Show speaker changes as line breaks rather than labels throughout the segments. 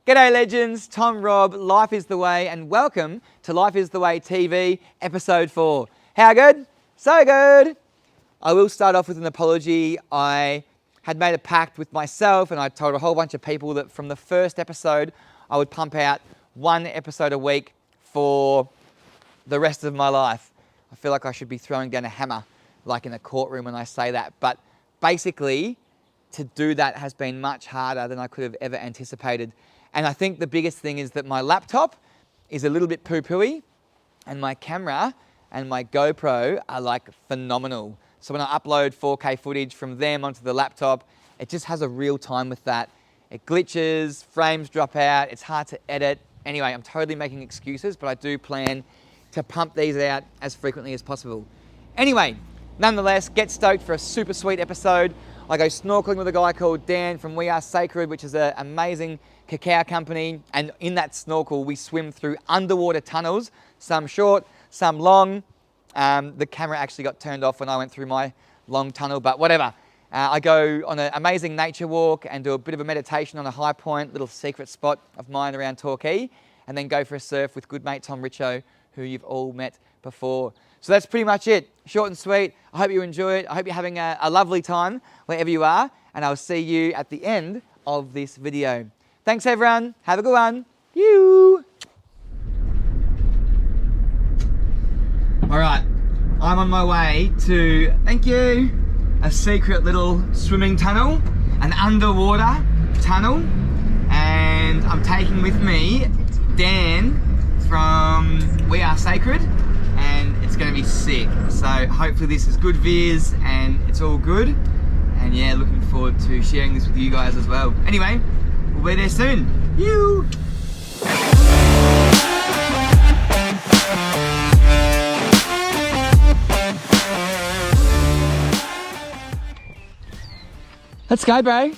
G'day legends, Tom, Rob, Life is the Way, and welcome to Life is the Way TV, episode 4. How good? So good! I will start off with an apology. I had made a pact with myself and I told a whole bunch of people that from the first episode, I would pump out 1 episode a week for the rest of my life. I feel like I should be throwing down a hammer, like in a courtroom when I say that. But basically, to do that has been much harder than I could have ever anticipated. And I think the biggest thing is that my laptop is a little bit poo-pooey and my camera and my GoPro are like phenomenal. So when I upload 4K footage from them onto the laptop, it just has a real time with that. It glitches, frames drop out, it's hard to edit. Anyway, I'm totally making excuses, but I do plan to pump these out as frequently as possible. Anyway, nonetheless, get stoked for a super sweet episode. I go snorkeling with a guy called Dan from We Are Sacred, which is an amazing cacao company. And in that snorkel, we swim through underwater tunnels, some short, some long. The camera actually got turned off when I went through my long tunnel, but whatever. I go on an amazing nature walk and do a bit of a meditation on a high point, little secret spot of mine around Torquay, and then go for a surf with good mate Tom Richo, who you've all met before. So that's pretty much it. Short and sweet. I hope you enjoy it. I hope you're having a lovely time wherever you are, and I'll see you at the end of this video. Thanks everyone. Have a good one. You. All right, I'm on my way to, thank you, a secret little swimming tunnel, an underwater tunnel, and I'm taking with me Dan from We Are Sacred, and it's gonna be sick. So hopefully this is good viz and it's all good. And yeah, looking forward to sharing this with you guys as well. Anyway, we'll be there soon. You. Let's go, bro.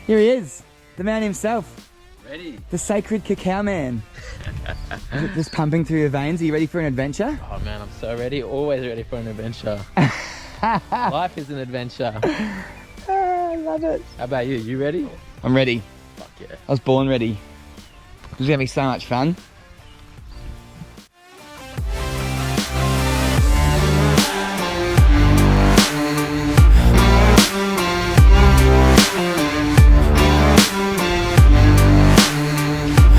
Here he is, the man himself.
Ready?
The sacred cacao man. Just pumping through your veins. Are you ready for an adventure?
Oh man, I'm so ready. Always ready for an adventure. Life is an adventure.
I love it.
How about you? You ready?
I'm ready.
Fuck yeah.
I was born ready. This is gonna be so much fun.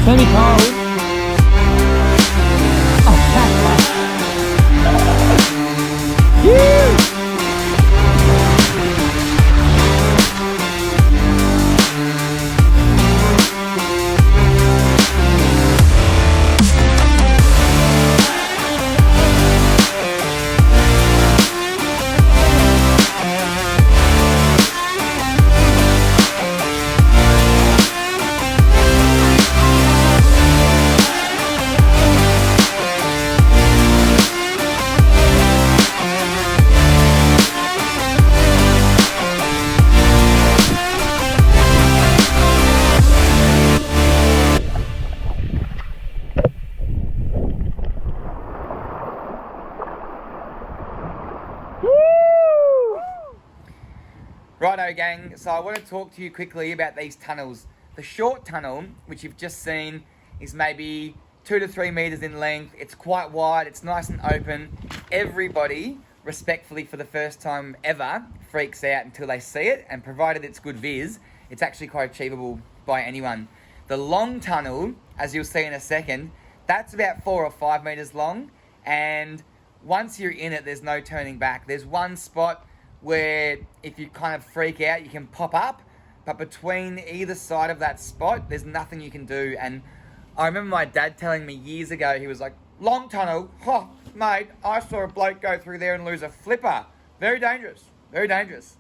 Let me cold. Righto gang, so I want to talk to you quickly about these tunnels. The short tunnel, which you've just seen, is maybe 2 to 3 meters in length. It's quite wide, it's nice and open. Everybody, respectfully for the first time ever, freaks out until they see it, and provided it's good viz, it's actually quite achievable by anyone. The long tunnel, as you'll see in a second, that's about 4 or 5 meters long, and once you're in it, there's no turning back. There's one spot where if you kind of freak out, you can pop up, but between either side of that spot, there's nothing you can do. And I remember my dad telling me years ago, he was like, long tunnel, oh, mate, I saw a bloke go through there and lose a flipper. Very dangerous, very dangerous.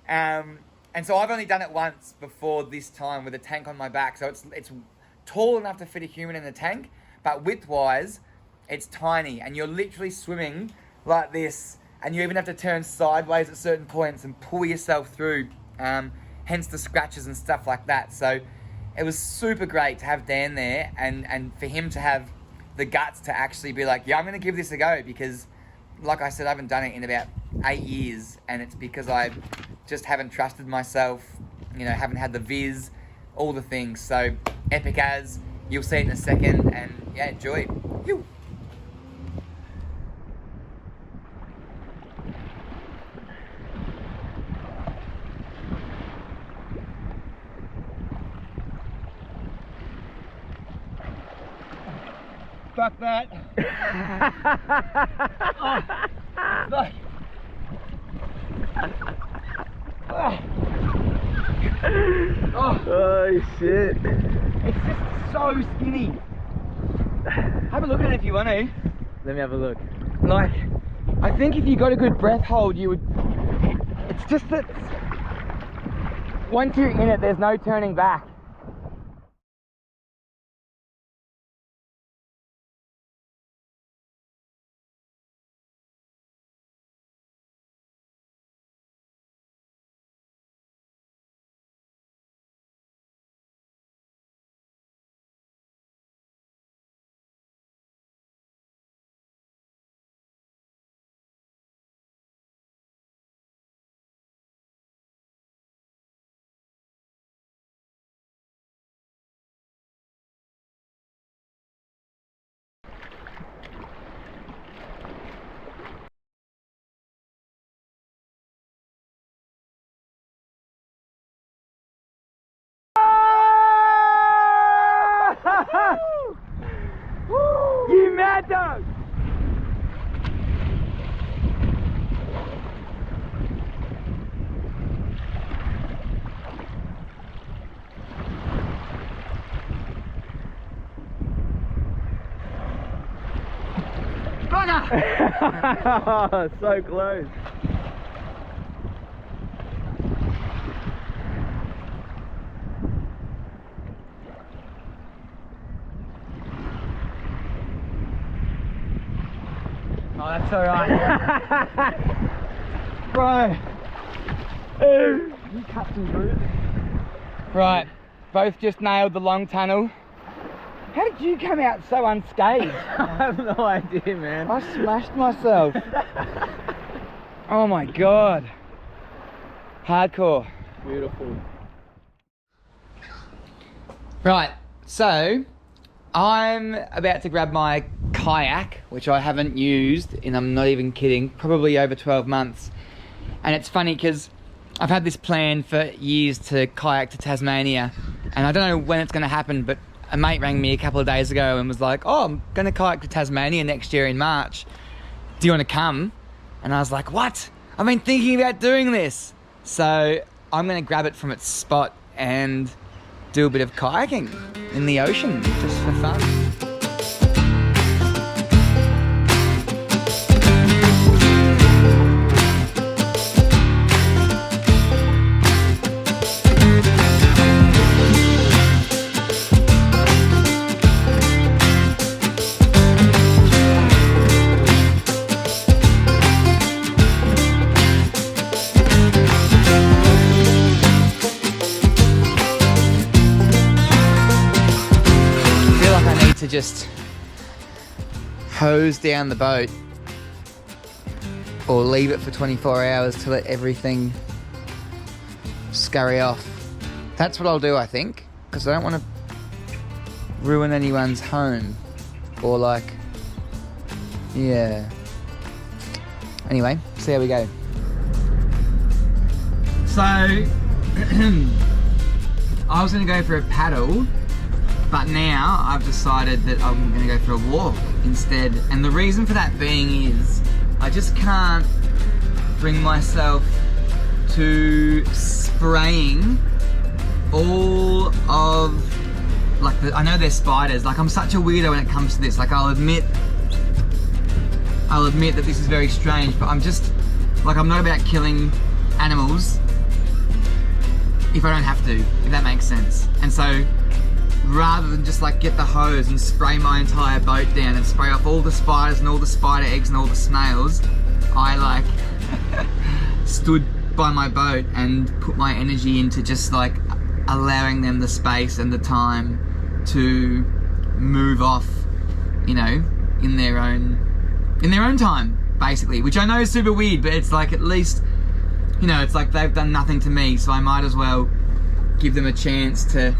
And so I've only done it once before this time with a tank on my back. So it's tall enough to fit a human in the tank, but width-wise, it's tiny. And you're literally swimming like this, and you even have to turn sideways at certain points and pull yourself through, hence the scratches and stuff like that. So it was super great to have Dan there and for him to have the guts to actually be like, yeah, I'm going to give this a go, because like I said, I haven't done it in about 8 years, and it's because I just haven't trusted myself, you know, haven't had the viz, all the things. So epic as, you'll see it in a second, and yeah, enjoy. Phew. Fuck that. Fuck.
Oh shit.
It's just so skinny. Have a look at it if you want to.
Let me have a look.
Like, I think if you got a good breath hold, you would... It's just that once you're in it, there's no turning back. You mad dog! Bugger!
So close.
Oh, that's alright. Bro.
You cut some through it.
Right, both just nailed the long tunnel. How did you come out so unscathed?
I have no idea, man.
I smashed myself. Oh my god. Hardcore.
Beautiful.
Right, so I'm about to grab my kayak, which I haven't used in, I'm not even kidding, probably over 12 months. And it's funny because I've had this plan for years to kayak to Tasmania, and I don't know when it's going to happen, but a mate rang me a couple of days ago and was like, oh, I'm going to kayak to Tasmania next year in March. Do you want to come? And I was like, what? I've been thinking about doing this. So I'm going to grab it from its spot and do a bit of kayaking in the ocean, just for fun. To just hose down the boat or leave it for 24 hours to let everything scurry off. That's what I'll do, I think, because I don't want to ruin anyone's home or like, yeah. Anyway, see how we go. So I was going to go for a paddle, but now I've decided that I'm going to go for a walk instead. And the reason for that being is I just can't bring myself to spraying all of, like, I know there's spiders. Like, I'm such a weirdo when it comes to this. Like, I'll admit that this is very strange, but I'm just, like, I'm not about killing animals if I don't have to, if that makes sense. And so, rather than just like get the hose and spray my entire boat down and spray off all the spiders and all the spider eggs and all the snails, I like stood by my boat and put my energy into just like allowing them the space and the time to move off, you know, in their own time, basically, which I know is super weird, but it's like, at least, you know, it's like they've done nothing to me, so I might as well give them a chance to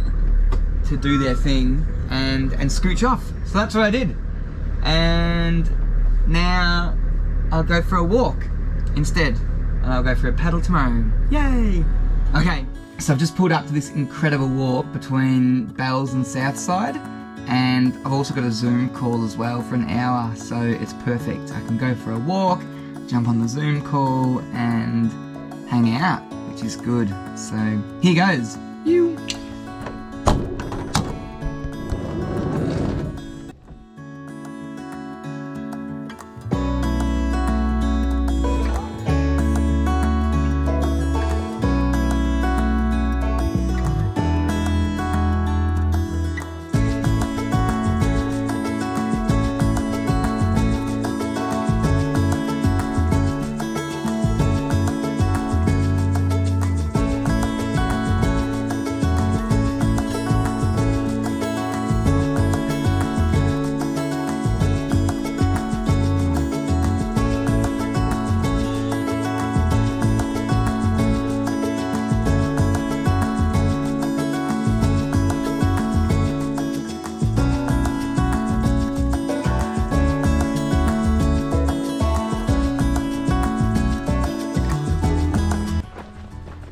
do their thing and scooch off. So that's what I did. And now I'll go for a walk instead. And I'll go for a paddle tomorrow. Yay! Okay, so I've just pulled up to this incredible walk between Bells and Southside. And I've also got a Zoom call as well for an hour, so it's perfect. I can go for a walk, jump on the Zoom call and hang out, which is good. So here goes. You.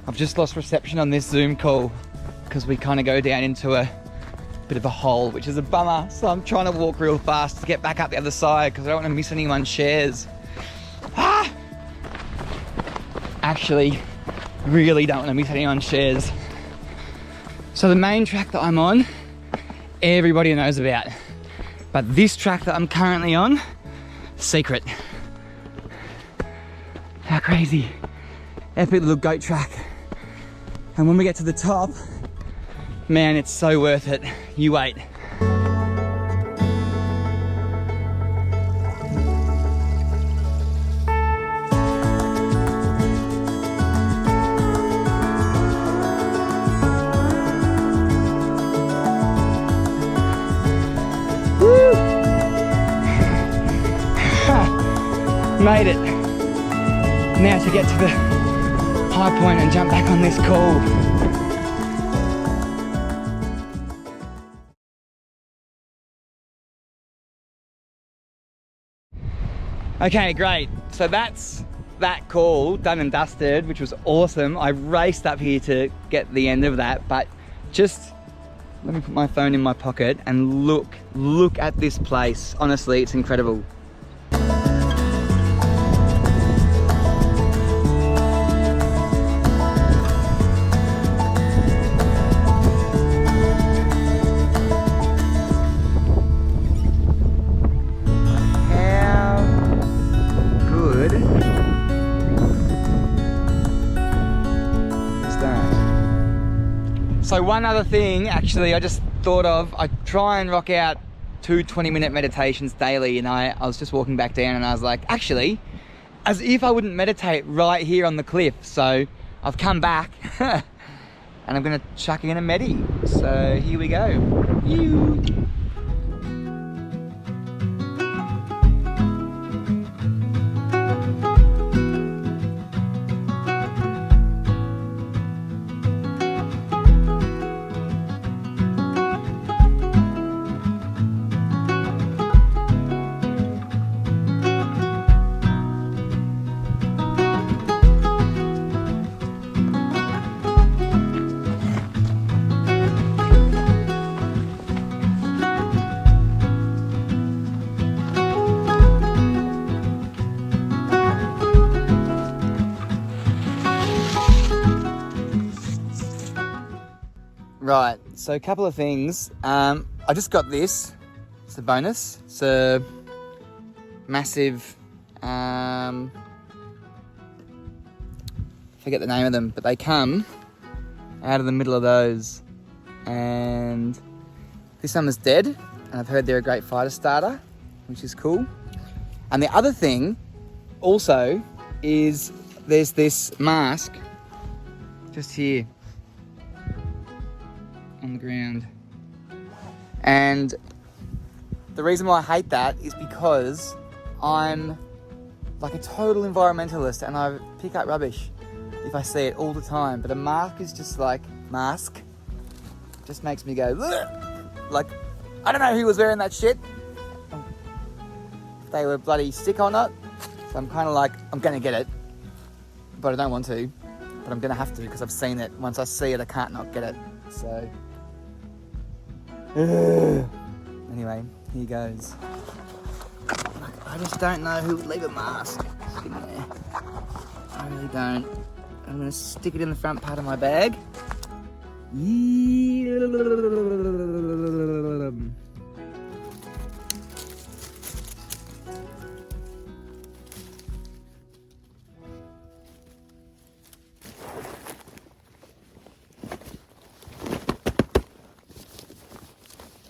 I've just lost reception on this Zoom call because we kind of go down into a bit of a hole, which is a bummer. So I'm trying to walk real fast to get back up the other side because I don't want to miss anyone's shares. Ah! Actually, really don't want to miss anyone's shares. So the main track that I'm on, everybody knows about. But this track that I'm currently on, secret. How crazy. Epic little goat track. And when we get to the top, man, it's so worth it. You wait. Woo! Made it. Now to get to the high point and jump back on this call. Okay, great. So that's that call done and dusted, which was awesome. I raced up here to get the end of that, but just let me put my phone in my pocket and look at this place. Honestly, it's incredible. So one other thing, actually, I just thought of, I try and rock out 2 20-minute meditations daily, and I was just walking back down and I was like, actually, as if I wouldn't meditate right here on the cliff. So I've come back and I'm gonna chuck in a medi. So here we go. Ew. Right, so a couple of things. I just got this. It's a bonus. It's a massive, forget the name of them, but they come out of the middle of those. And this one is dead, and I've heard they're a great fighter starter, which is cool. And the other thing also is there's this mask just here on the ground. And the reason why I hate that is because I'm like a total environmentalist and I pick up rubbish. if I see it all the time. But a mask is just like, mask, just makes me go, ugh. Like, I don't know who was wearing that shit. If they were bloody sick or not. So I'm kind of like, I'm going to get it. But I don't want to. But I'm going to have to because I've seen it. Once I see it, I can't not get it. So, anyway, here goes. I just don't know who would leave a mask sitting there. I really don't. I'm going to stick it in the front part of my bag.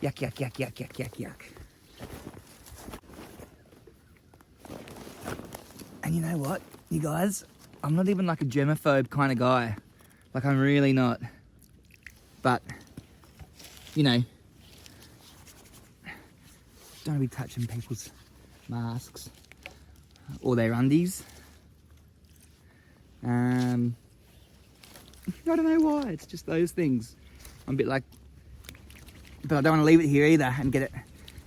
Yuck, yuck, yuck, yuck, yuck, yuck, yuck. And you know what, you guys? I'm not even like a germaphobe kind of guy. Like, I'm really not. But, you know, don't be touching people's masks or their undies. I don't know why, it's just those things. I'm a bit like, but I don't want to leave it here either and get it,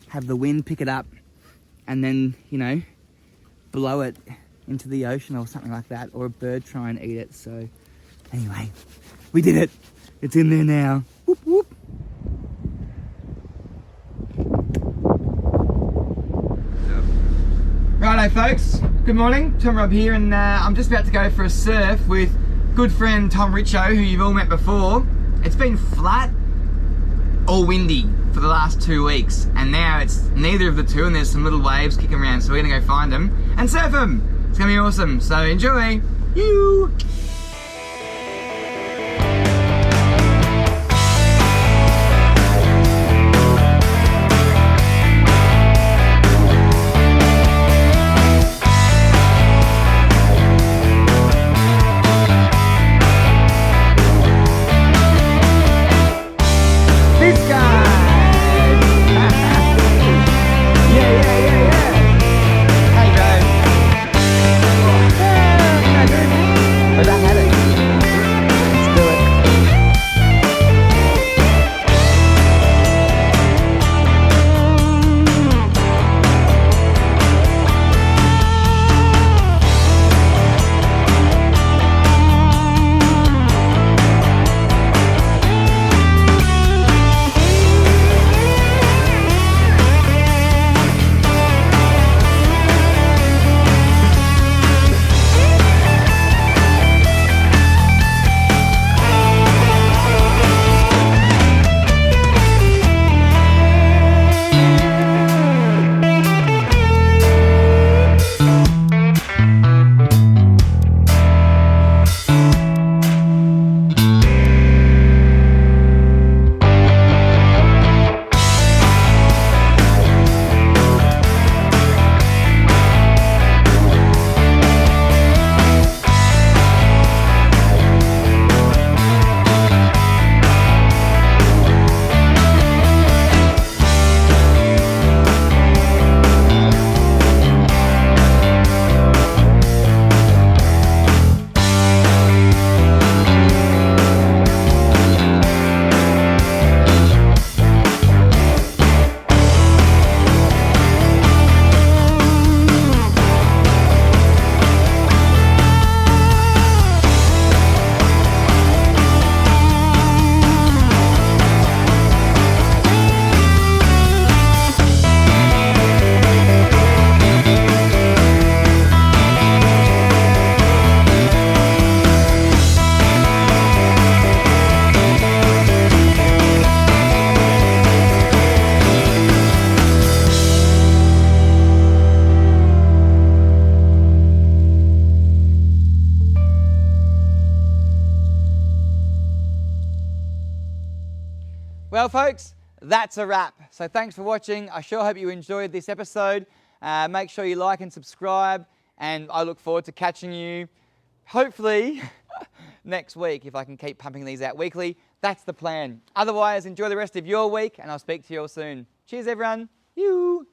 have the wind pick it up and then, you know, blow it into the ocean or something like that, or a bird try and eat it. So anyway, we did it. It's in there now. Whoop, whoop. Righto folks, good morning, Tom Rob here, and I'm just about to go for a surf with good friend Tom Richo, who you've all met before. It's been flat or windy for the last 2 weeks, and now it's neither of the two, and there's some little waves kicking around, so we're gonna go find them and surf them. It's gonna be awesome, so enjoy. You. Well folks, that's a wrap. So thanks for watching. I sure hope you enjoyed this episode. Make sure you like and subscribe, and I look forward to catching you hopefully next week if I can keep pumping these out weekly. That's the plan. Otherwise, enjoy the rest of your week, and I'll speak to you all soon. Cheers everyone. You.